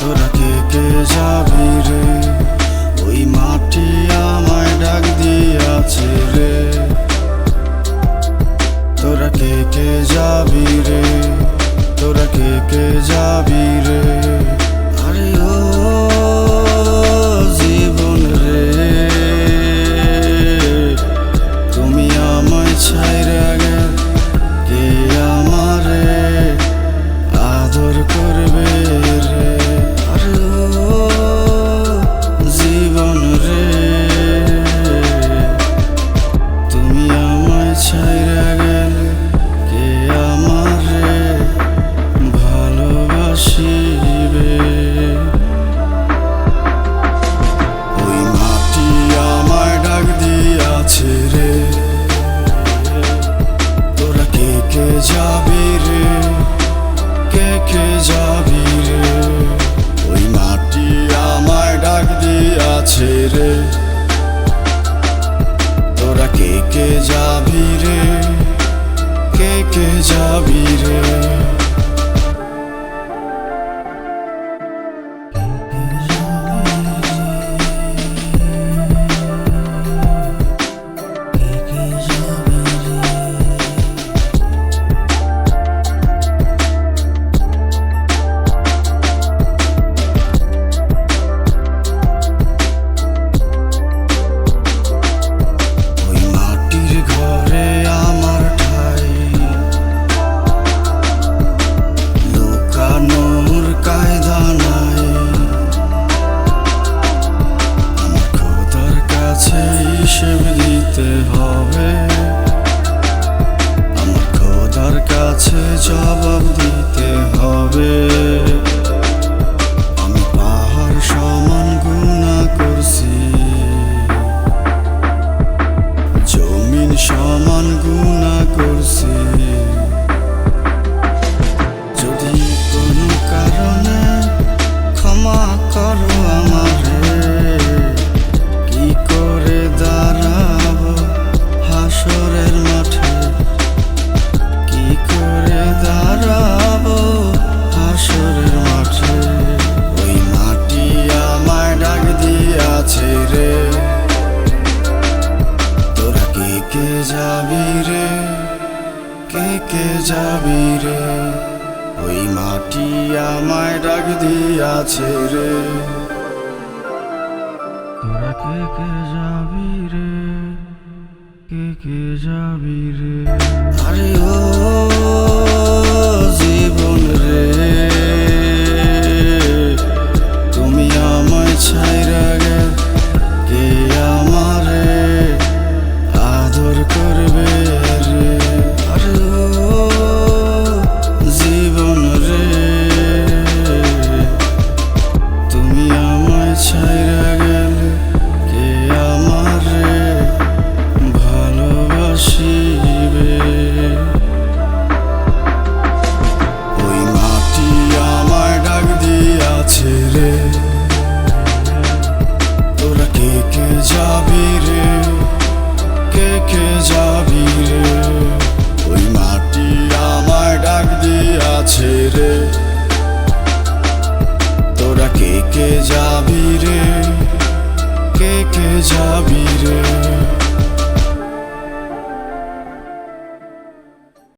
তোরা কে কে যাবি রে, ওই মাটি আমায় ডাক দিয়াছে রে। তোরা কে কে যাবি রে, তোরা কে কে যাবি রে। আরে ও জীবন রে, তুমি আমায় ছাইরা গেল, কে আমারে আদর করবে রে। আরে ও জীবন রে, তুমি আমায় ছাইরা গেল, কে আমারে ভালোবাসিবে। ওই মাটি আমায় ডাক দিয়াছে রে, তোরা কে কে যাবি রে, কে কে যাবি রে। ওই মাটি আমায় ডাক দিয়াছে রে, তোরা কে কে যাবি রে, কে কে যাবি রে। হিসেব দিতে হবে, আমার খোদার কাছে জবাব দিতে হবে। আমি পাহাড় সমান গুনাহ করছি, জমিন সমান গুনাহ করছি। যদি কোনো কারণে ক্ষমা করো আমারে, কি করে দাঁড়াবো হাসরের মাঠে, কি করে দাঁড়াবো হাসরের মাঠে। ওই মাটি আমায় ডাক দিয়াছে রে, তোরা কে কে যাবি রে, কে কে যাবি রে। ওই মাটি আমায় ডাক দিয়াছে রে, তোরা কে কে যাবি রে, কে কে যাবি রে। আরে ও জীবন রে, তুমি আমায় ছাইরা গেল, কে আমারে আদর করবে রে। আরে ও জীবন রে, তুমি আমায় ছাইরা গেল, কে আমারে ভালোবাসিবে। ওই মাটি আমায় ডাক দিয়াছে রে, তোরা কে কে যাবি